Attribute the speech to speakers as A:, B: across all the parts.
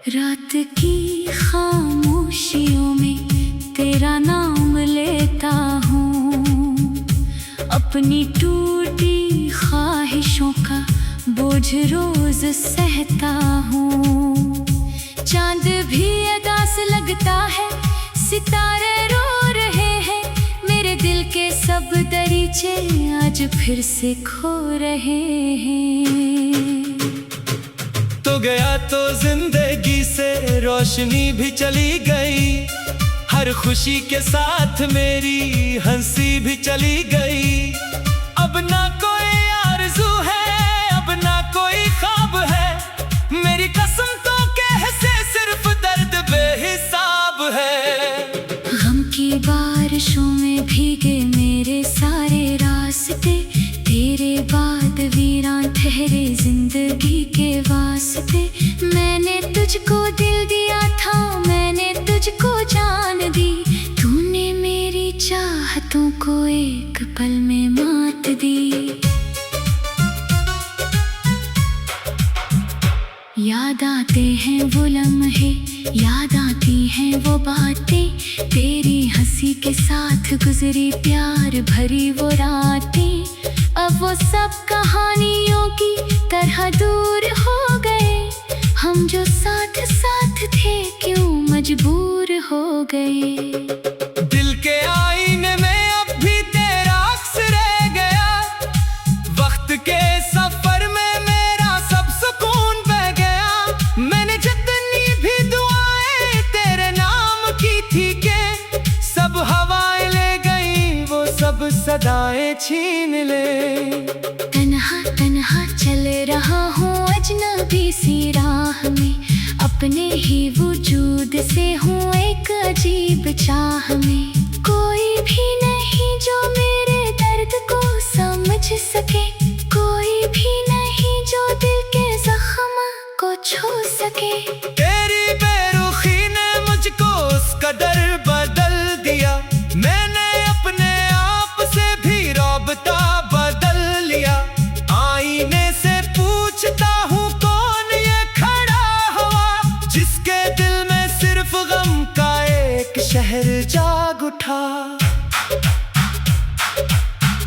A: रात की खामोशियों में तेरा नाम लेता हूँ, अपनी टूटी ख्वाहिशों का बोझ रोज सहता हूँ। चांद भी उदास लगता है, सितारे रो रहे हैं, मेरे दिल के सब दरीचे आज फिर से खो रहे हैं।
B: तो गया तो जिंदगी से रोशनी भी चली गई, हर खुशी के साथ मेरी हंसी भी चली गई। अब ना कोई आरज़ू है, अब ना कोई ख्वाब है, मेरी कसम तो कह से सिर्फ दर्द बेहिसाब है।
A: गम की बारिशों में भीगे मेरे सारे रास्ते, तेरे बाद वीरान ठहरे जिंदगी के वास्ते। मैंने तुझको दिल दिया था, मैंने तुझको जान दी, तूने मेरी चाहतों को एक पल में मात दी। याद आते हैं वो लम्हे, याद आती हैं वो बातें, तेरी हंसी के साथ गुजरी प्यार भरी वो रातें। अब वो सब कहानियों की तरह दूर हो गए, हम जो साथ साथ थे क्यों मजबूर हो गए।
B: दिल के आईने में अब भी तेरा अक्स रह गया, वक्त के सफर में मेरा सब सुकून बह गया। मैंने जितनी भी दुआएं तेरे नाम की थी के सब हवाएं ले गई, वो सब सदाएं छीन ले।
A: तन्हा तन्हा चल रहा हूँ अजनबी सी राह में, अपने ही वजूद से हूँ एक अजीब चाह में। कोई भी नहीं जो मेरे दर्द को समझ सके, कोई भी नहीं जो दिल के जख्म को छू सके।
B: तेरी बेरुखी ने मुझको उस कदर बदल दिया, मैंने अपने आप से भी रौबता बदल लिया। आईने से पूछता हूँ कौन ये खड़ा हुआ, जिसके दिल में सिर्फ गम का एक शहर जाग उठा।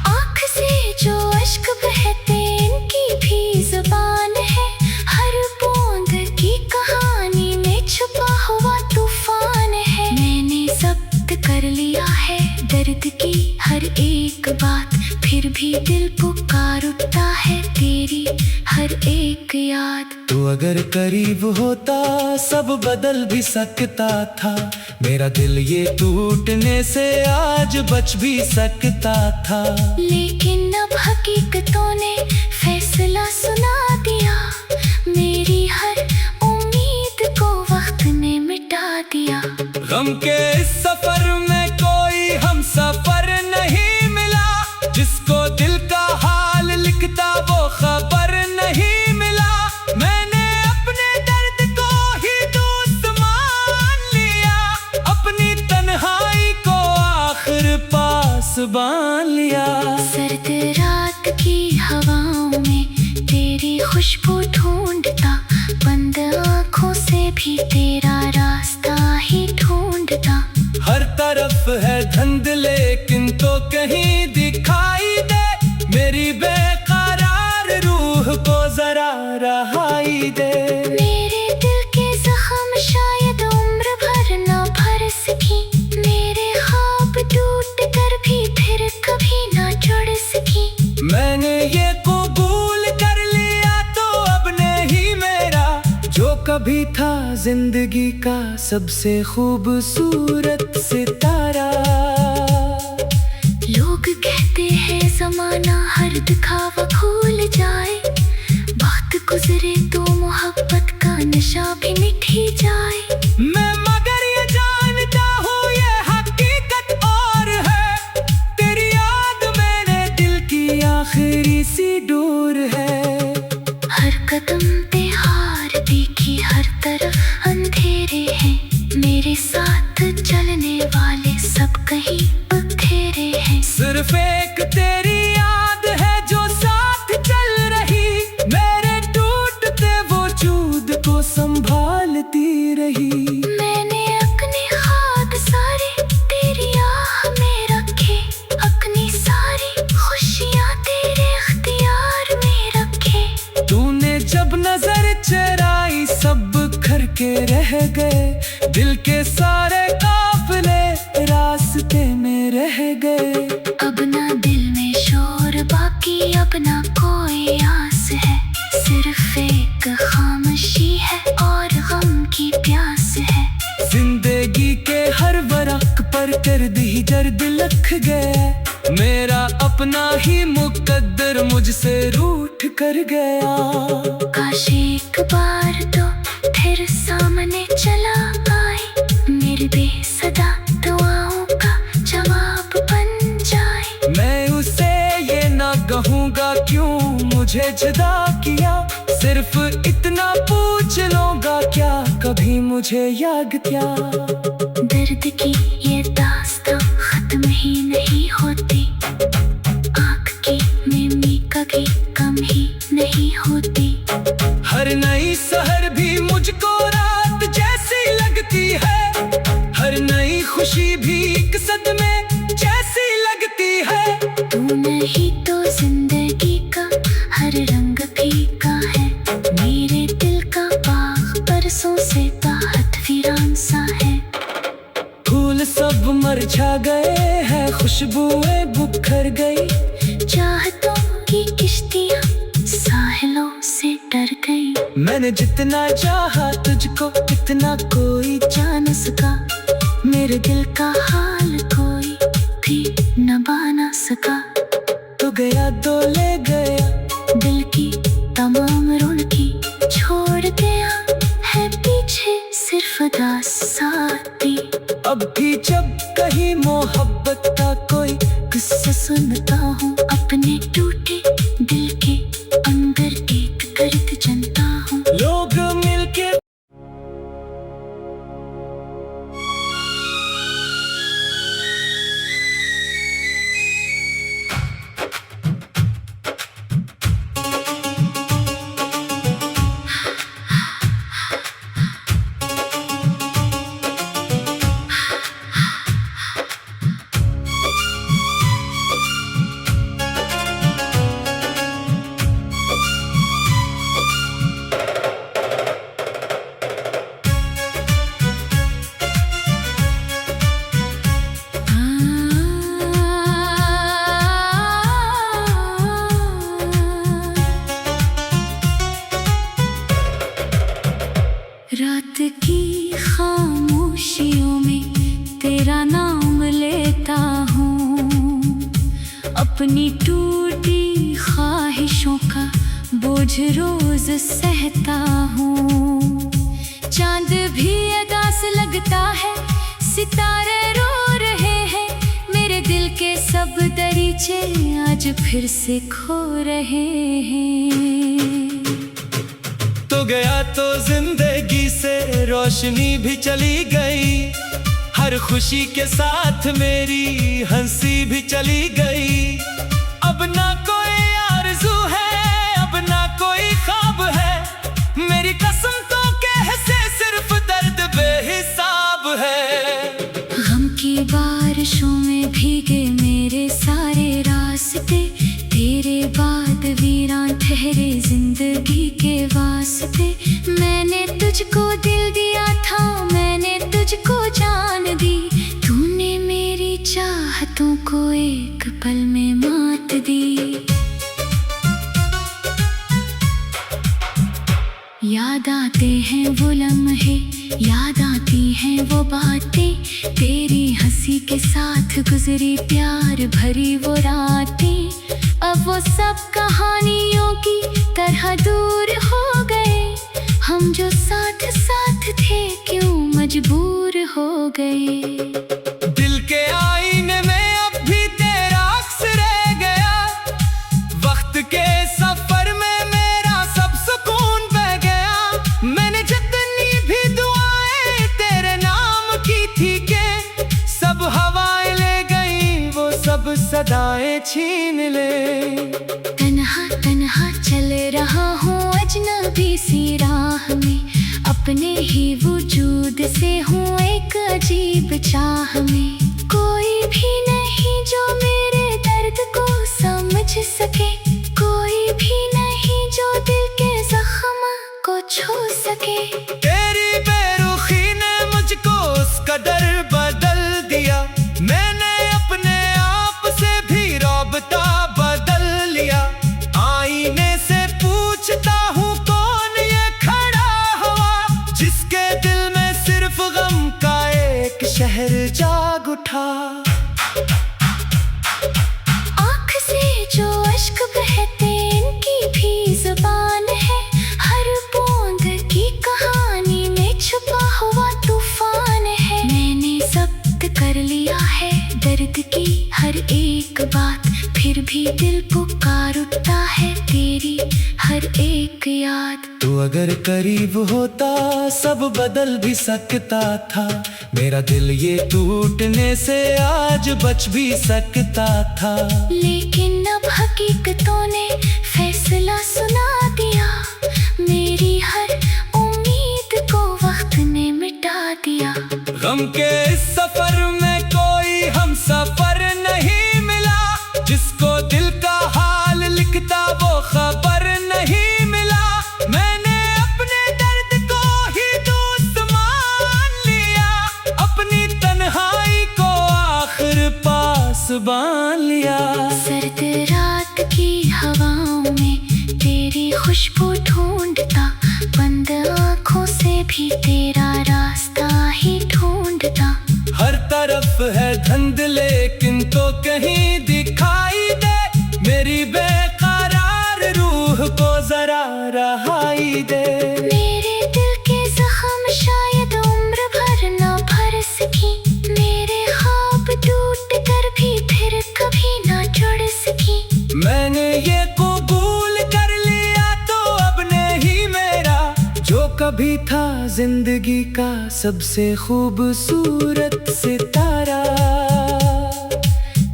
A: आँख से जो अश्क बहते इनकी भी जुबान है, हर बूंद की कहानी में छुपा हुआ तूफान है। मैंने जब्त कर लिया है दर्द की हर एक बात, फिर भी दिल पुकार उठता है तेरी हर एक याद।
B: तू अगर करीब होता सब बदल भी सकता था, मेरा दिल ये टूटने से आज बच भी सकता था।
A: लेकिन अब हकीकतों ने फैसला सुना दिया, मेरी हर उम्मीद को वक्त ने मिटा दिया।
B: गम के इस सफर में कोई हम सफर नहीं मिला, जिसको दिल का हाल लिखता वो खबर नहीं मिला। मैंने अपने दर्द को ही दोस्त मान लिया, अपनी तन्हाई को आखिर पास बांध लिया।
A: सर्द रात की हवाओं में तेरी खुशबू ढूंढता, बंद आँखों से भी तेरा रास्ता ही ढूंढता।
B: हर तरफ है धुंध लेकिन तो कहीं दिखाई दे, मेरी बेकरार रूह को जरा रहाई दे।
A: मेरे दिल के जख्म शायद उम्र भर ना भर सकी, मेरे ख्वाब टूट कर भी फिर कभी ना जुड़ सकी।
B: मैंने ये कबूल कर लिया तो अब नहीं मेरा, जो कभी था जिंदगी का सबसे खूबसूरत सितारा।
A: लोग कहते हैं जमाना हर दिखावा भूल जाए, वक्त गुजरे तो मोहब्बत का नशा भी मिट ही जाए।
B: मैं मगर ये जानता हूँ ये हकीकत और है, तेरी याद मेरे दिल की आखिरी सी डोर है।
A: हर कदम पे हार देखी, हर तरफ अंधेरे हैं, मेरे साथ चलने वाले सब कहीं बखेरे हैं।
B: सिर्फ एक तेरी याद है जो साथ चल रही, मेरे टूटते वजूद को संभाल आती रही।
A: मैंने अपने ख्वाब सारे तेरी आह में रखे, अपनी सारी खुशियाँ तेरे इख्तियार में रखे।
B: तूने जब नजर चराई सब बिखर के रह गए, दिल के सारे काफिले रास्ते में रह गए।
A: अब ना दिल में शोर बाकी, अब ना कोई आस है, सिर्फ एक खामोशी है और गम की प्यास है।
B: जिंदगी के हर वरक पर दर्द ही दर्द लख गया, मेरा अपना ही मुकद्दर मुझसे रूठ कर गया।
A: काश एक बार तो फिर सामने चला आए, मेरी बेसदा दुआओं का जवाब बन जाए।
B: मैं उसे ये ना कहूँगा क्यों मुझे जुदा किया, सिर्फ इतना पूछ लूँगा क्या कभी मुझे याद क्या।
A: दर्द की ये दास्तां खत्म ही नहीं होती, आँख की मिमी कभी कम ही नहीं होती।
B: हर नई सहर भी मुझको रात जैसी लगती है, हर नई खुशी भी एक सदमे जैसी लगती है।
A: तू नहीं तो जिंदगी का हर रंग फीका है, मेरे दिल का बाग बरसों से बाहत वीरान सा है।
B: फूल सब मरझा गए हैं, खुशबुएं बिखर गई,
A: चाहतों की किश्तियाँ साहिलों से डर गई।
B: मैंने जितना चाहा तुझको इतना कोई
A: जान सका, मेरे दिल का हाल कोई भी न बना सका।
B: तो गया तो ले गया,
A: दिल की तमाम रुड़की छोड़ गया है पीछे सिर्फ दास्तां।
B: अब भी जब कहीं मोहब्बत का कोई
A: किस्सा सुनता हूँ, अपने टूटे दिल के अंदर एक दर्द जनता हूँ।
B: लोग मिलके
A: रात की खामोशियों में तेरा नाम लेता हूँ, अपनी टूटी ख्वाहिशों का बोझ रोज सहता हूँ। चांद भी अदास लगता है, सितारे रो रहे हैं, मेरे दिल के सब दरीचे आज फिर से खो रहे हैं।
B: तो गया तो जिंदगी से रोशनी भी चली गई, हर खुशी के साथ मेरी हंसी भी चली गई। अब ना कोई आरज़ू है, अब ना कोई ख्वाब है, मेरी कसम तो कैसे सिर्फ दर्द बेहिसाब है।
A: गम की बारिशों में भीगे मेरे सारे रास्ते, तेरे बाद वीरान ठहरे जिंदगी के वास्ते। मैंने तुझको दिल दिया था, मैंने तुझको जान दी, तूने मेरी चाहतों को एक पल में मात दी। याद आते हैं वो लम्हे, याद आती हैं वो बातें, तेरी हंसी के साथ गुजरी प्यार भरी वो रातें। अब वो सब कहानियों की तरह दूर हो गए, हम जो साथ साथ थे क्यों मजबूर हो गए।
B: दिल के आईने में अब भी तेरा अक्स रह गया, वक्त के सफर में मेरा सब सुकून बह गया। मैंने जितनी भी दुआएं तेरे नाम की थी के सब हवाएं ले गई, वो सब सदाएं छीन ले।
A: तन्हा तन्हा चल रहा हूँ अजनबी सी राह में, अपने ही वजूद से हूँ एक अजीब चाह में। कोई भी नहीं जो मेरे दर्द को समझ सके, कोई भी नहीं जो दिल के जख्म को छू सके।
B: तेरी बेरुखी ने मुझको उस कदर बदल दिया, मैंने अपने आप से भी रौबता बदल लिया। आईने से पूछता हूँ कौन ये खड़ा हुआ, जिसके दिल में सिर्फ गम का एक शहर जाग उठा।
A: आँख से जो अश्क बहते इनकी भी जुबान है, हर बूंद की कहानी में छुपा हुआ तूफान है। मैंने जब्त कर लिया है दर्द की हर एक बात, फिर भी दिल पुकार उठता है तेरी हर एक याद।
B: तू अगर करीब होता सब बदल भी सकता था, मेरा दिल ये टूटने से आज बच भी सकता था।
A: लेकिन अब हकीकतों ने फैसला सुना दिया, मेरी हर उम्मीद को वक्त ने मिटा दिया।
B: गम के इस सफर में कोई हम सफर नहीं मिला, जिसको दिल का हाल लिखता वो खबर नहीं मिला। मैंने अपने दर्द को ही दोस्त मान लिया, अपनी तन्हाई को आखिर पास बांध लिया।
A: सर्द रात की हवाओं में तेरी खुशबू ढूंढता, बंद आँखों से भी तेरा रास्ता ही ढूंढता।
B: हर तरफ है धुंध लेकिन तो कहीं दिखाई दे, मेरी बेकरार रूह को जरा रहाई दे।
A: मेरे दिल के जख्म शायद उम्र भर न भर सकी, मेरे ख्वाब टूट कर भी फिर कभी न जुड़ सकी।
B: मैंने ये कबूल कर लिया तो अब नहीं मेरा, जो कभी था जिंदगी का सबसे खूबसूरत सितारा।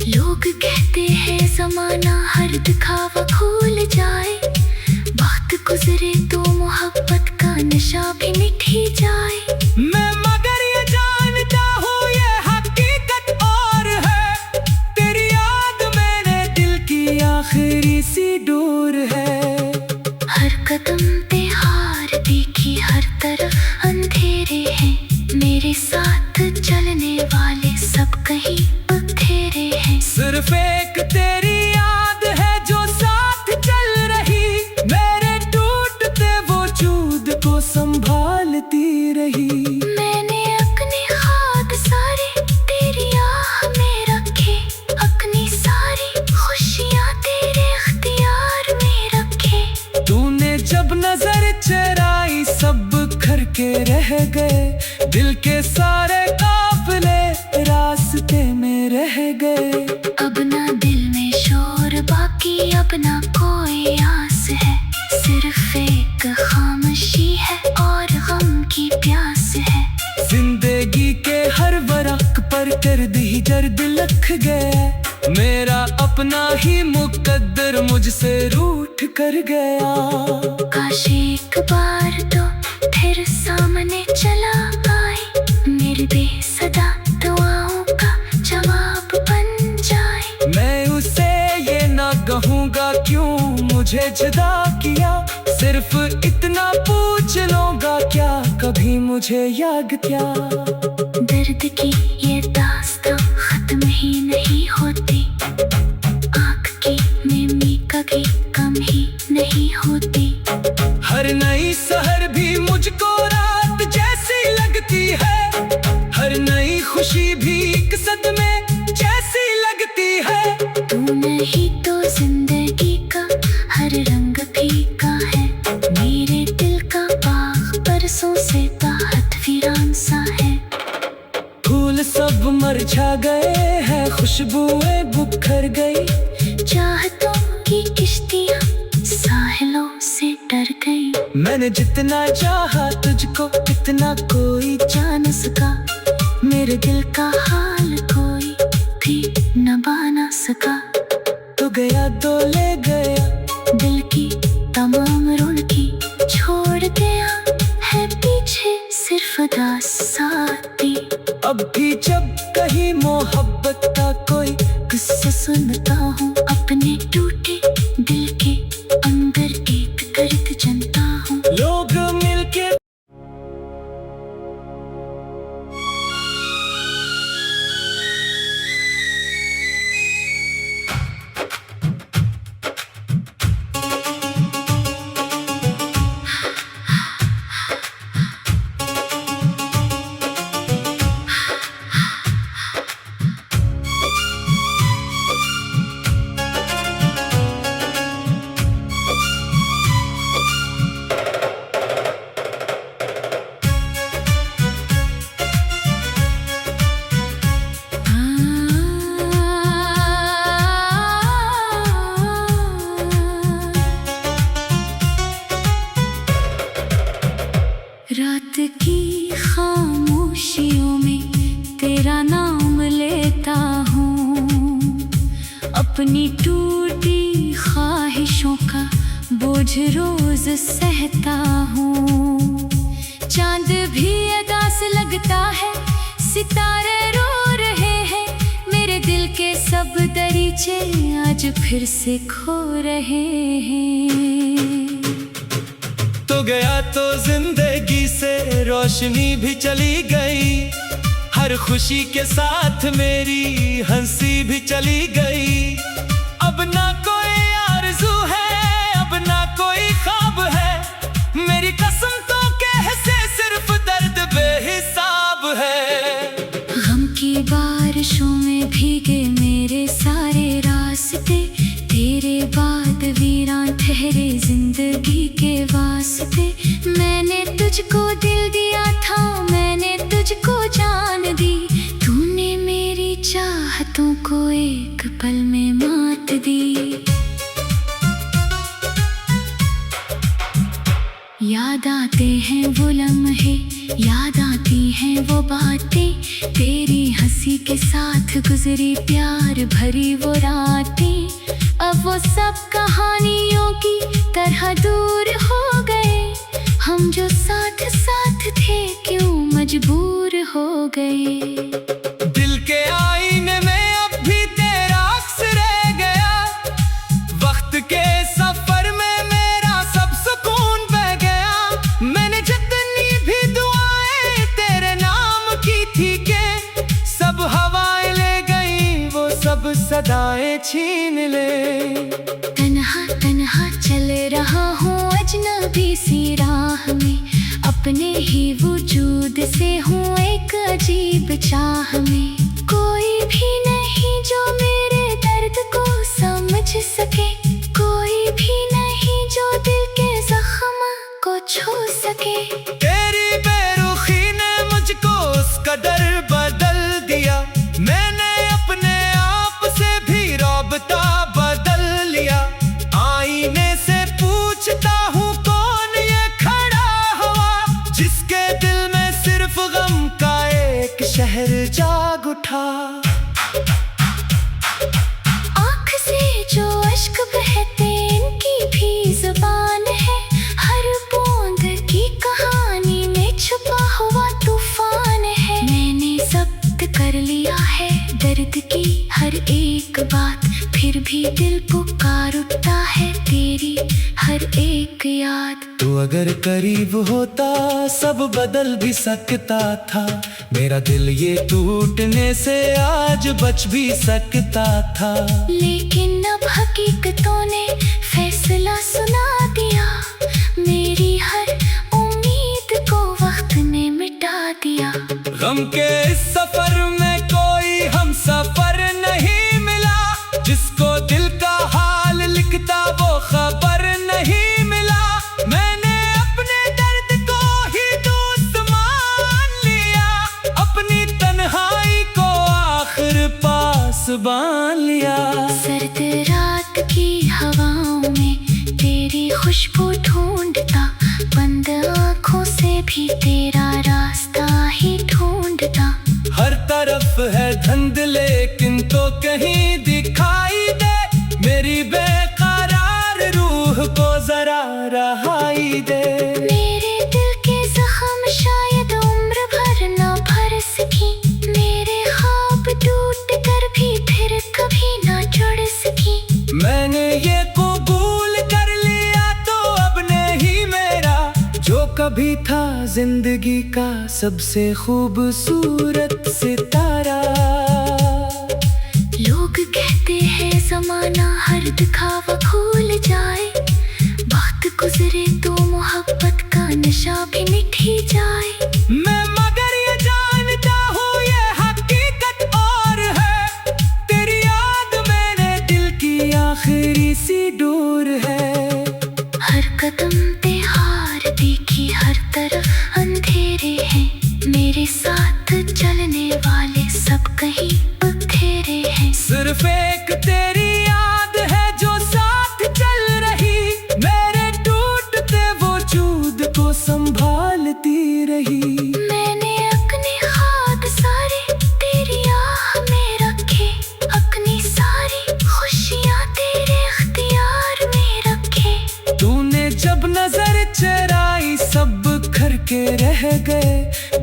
A: लोग कहते हैं जमाना हर दिखावा भूल जाए, वक्त गुजरे तो मोहब्बत का नशा भी मिट ही जाए।
B: मैं मगर ये जानता हूँ ये हकीकत और है, तेरी याद मेरे दिल की आखिरी सी डोर है।
A: हर कदम पे हार देखी, हर तरफ अंधेरे हैं, मेरे साथ चलने वाले सब कहीं अंधेरे हैं।
B: सिर्फ एक तेरी याद है जो साथ चल रही, मेरे टूटते वजूद को संभालती रही।
A: मैंने अपने ख्वाब सारे तेरी आह में रखे, अपनी सारी खुशियाँ तेरे इख्तियार में रखे।
B: तूने जब नजर चराई सब बिखर के रह गए, दिल के सारे काफिले रास्ते में रह गए।
A: अब ना दिल में शोर बाकी, अब ना कोई आस है, सिर्फ एक खामोशी है और गम की प्यास है।
B: जिंदगी के हर वरक पर दर्द ही दर्द लिख गया, मेरा अपना ही मुकद्दर मुझसे रूठ कर गया।
A: काश एक बार तो फिर सामने चला आए, मेरी बेसदा दुआओं का जवाब बन जाए।
B: मैं उसे ये ना कहूँगा क्यों मुझे जुदा किया, सिर्फ इतना पूछ लूँगा क्या कभी मुझे याद किया।
A: दर्द की ये दास्तां खत्म ही नहीं होती, आँख की नमी कभी कम ही नहीं होती।
B: हर नई सहर भी मुझको रात जैसी लगती है, हर नई खुशी भी एक सदमे जैसी लगती है।
A: तू नहीं तो जिंदगी का हर रंग फीका है, मेरे दिल का बाग बरसों से बहुत वीरान सा है।
B: फूल सब मरझा गए हैं, खुशबुएं बिखर गई,
A: चाहतों की किश्तियाँ साहिलों से डर गई।
B: मैंने जितना चाहा तुझको इतना कोई
A: जान सका, मेरे दिल का हाल कोई भी न बना सका।
B: तो गया तो ले गया,
A: दिल की तमाम रुड़की छोड़ गया है पीछे खुदा साथी।
B: अब भी जब कहीं मोहब्बत का कोई
A: किस्सा सुनता हूँ अपने टूटे दिल के अंदर एक दर्द जनता हूँ।
B: लोग मिलके
A: रात की खामोशियों में तेरा नाम लेता हूँ। अपनी टूटी ख्वाहिशों का बोझ रोज सहता हूँ। चांद भी अदास लगता है, सितारे रो रहे हैं। मेरे दिल के सब दरीचे आज फिर से खो रहे हैं।
B: तो गया तो जिंदगी से रोशनी भी चली गई। हर खुशी के साथ मेरी हंसी भी चली गई। अब ना कोई आरज़ू है, अब ना कोई ख्वाब है। मेरी कसम तो कैसे सिर्फ दर्द बेहिसाब है।
A: गम की बारिशों में भीगे मेरे सारे रास्ते। तेरे बाद वीरान ठहरे जिंदगी के वास्ते। मैंने तुझको दिल दिया था, मैंने तुझको जान दी। तूने मेरी चाहतों को एक पल में मात दी। याद आते हैं वो लम्हे, याद आती हैं वो बातें। तेरी हंसी के साथ गुजरी प्यार भरी वो रातें। अब वो सब कहानियों की तरह दूर हो गए। हम जो साथ साथ थे क्यों मजबूर हो गए।
B: दिल के आईने में अब भी तेरा अक्स रह गया। वक्त के सफर में मेरा सब सुकून बह गया। मैंने जितनी भी दुआएं तेरे नाम की थी के सब हवाएं ले गई, वो सब सदाएं छीन ले।
A: तन्हा तन्हा चल रहा हूँ अजनबी सी राह में। अपने ही वजूद से हूँ एक अजीब चाह में। कोई भी नहीं जो मेरे दर्द को समझ सके। कोई भी नहीं जो दिल के जख्म को छू सके।
B: तेरी बेरुखी ने मुझको उस कदर बदल दिया। मैंने अपने आप से भी रौबता बदल लिया। आईने से पूछता हूँ कौन ये खड़ा हुआ, जिसके दिल में सिर्फ गम का एक शहर जाग उठा।
A: आँख से जो अश्क बहते इनकी भी जुबान है। हर बूंद की कहानी में छुपा हुआ तूफान है। मैंने जब्त कर लिया है दर्द की हर एक बात। फिर भी दिल पुकार उठता है तेरी हर एक याद।
B: तू अगर करीब होता सब बदल भी सकता था। मेरा दिल ये टूटने से आज बच भी सकता था।
A: लेकिन अब हकीकतों ने फैसला सुना दिया। मेरी हर उम्मीद को वक्त ने मिटा दिया।
B: गम के इस सफर में कोई हम सफर नहीं मिला। जिसको दिल का हाल लिखता वो खबर नहीं मिला। मैंने अपने दर्द को ही दोस्त मान लिया। अपनी तन्हाई को आखिर पास बांध लिया।
A: सर्द रात की हवाओं में तेरी खुशबू ढूंढता। बंद आँखों से भी तेरा रास्ता ही ढूंढता।
B: हर तरफ है धुंध लेकिन तो कहीं दिखाई दे। मेरी बेकरार रूह को जरा रहाई दे।
A: मेरे दिल के जख्म शायद उम्र
B: कभी था जिंदगी का सबसे खूबसूरत सितारा।
A: लोग कहते हैं जमाना हर दिखावा भूल जाए, वक्त गुजरे तो मोहब्बत का नशा भी मिट ही जाए।
B: मैं मगर ये जानता हूँ ये हकीकत और है, तेरी याद मेरे दिल की आखिरी सी डोर है।
A: हर कदम पे हार देखी, हर तरफ अंधेरे हैं, मेरे साथ चलने वाले सब कहीं बखेरे हैं।
B: सिर्फ एक तेरी याद है जो साथ चल रही, मेरे टूटते वजूद को संभालती रही।
A: मैंने अपने ख्वाब सारे तेरी आह में रखे, अपनी सारी खुशियाँ तेरे इख्तियार में रखे।
B: तूने जब नजर चराई सब घर के रह गए,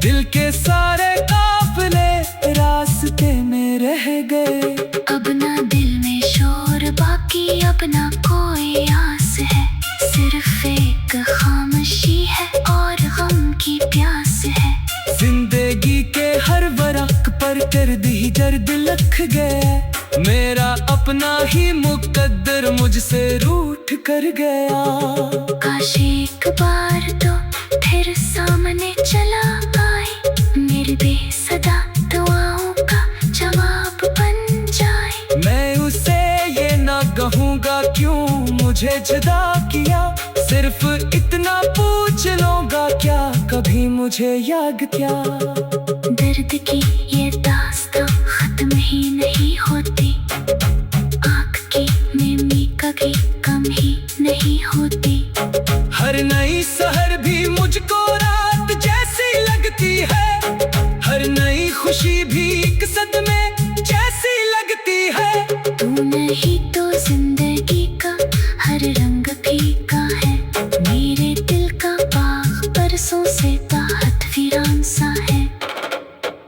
B: दिल के सारे काफिले रास्ते में रह गए।
A: अब ना दिल में शोर बाकी, अब ना कोई आस है, सिर्फ एक खामोशी है और गम की प्यास है।
B: जिंदगी के हर वरक पर कर दी दर्द लख गया, मेरा अपना ही मुकद्दर मुझसे रूठ कर गया।
A: काश एक बार तो फिर सामने चला आए, मेरे बेसदा दुआओं का जवाब बन जाए।
B: मैं उसे ये ना कहूँगा क्यों मुझे जुदा किया, सिर्फ इतना पूछ लूँगा क्या कभी मुझे याद क्या।
A: दर्द की ये दास्तां खत्म ही नहीं होती, आँख की नमी कभी कम ही नहीं होती।
B: हर नई सहर भी मुझको रात जैसी लगती है, हर नई खुशी भी एक सदमे जैसी लगती है।
A: तू नहीं तो जिंदगी का हर रंग फीका है, मेरे दिल का बाग बरसों से बाहत वीरान सा है।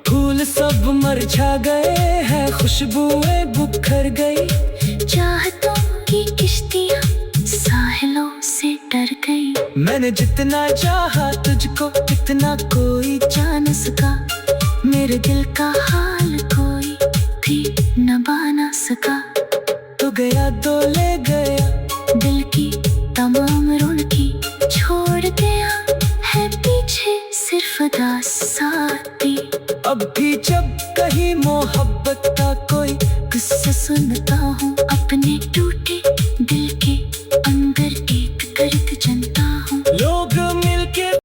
B: फूल सब मरझा गए हैं, खुशबुएं बुखर गई,
A: चाहतों की किश्तियाँ साहिलों से डर गई।
B: मैंने जितना चाहा तुझको इतना कोई
A: जान सका, मेरे दिल का हाल कोई भी न बना सका।
B: तो गया तो ले गया,
A: दिल की तमाम रुड़की छोड़ गया है पीछे, सिर्फ दास्तां
B: अब भी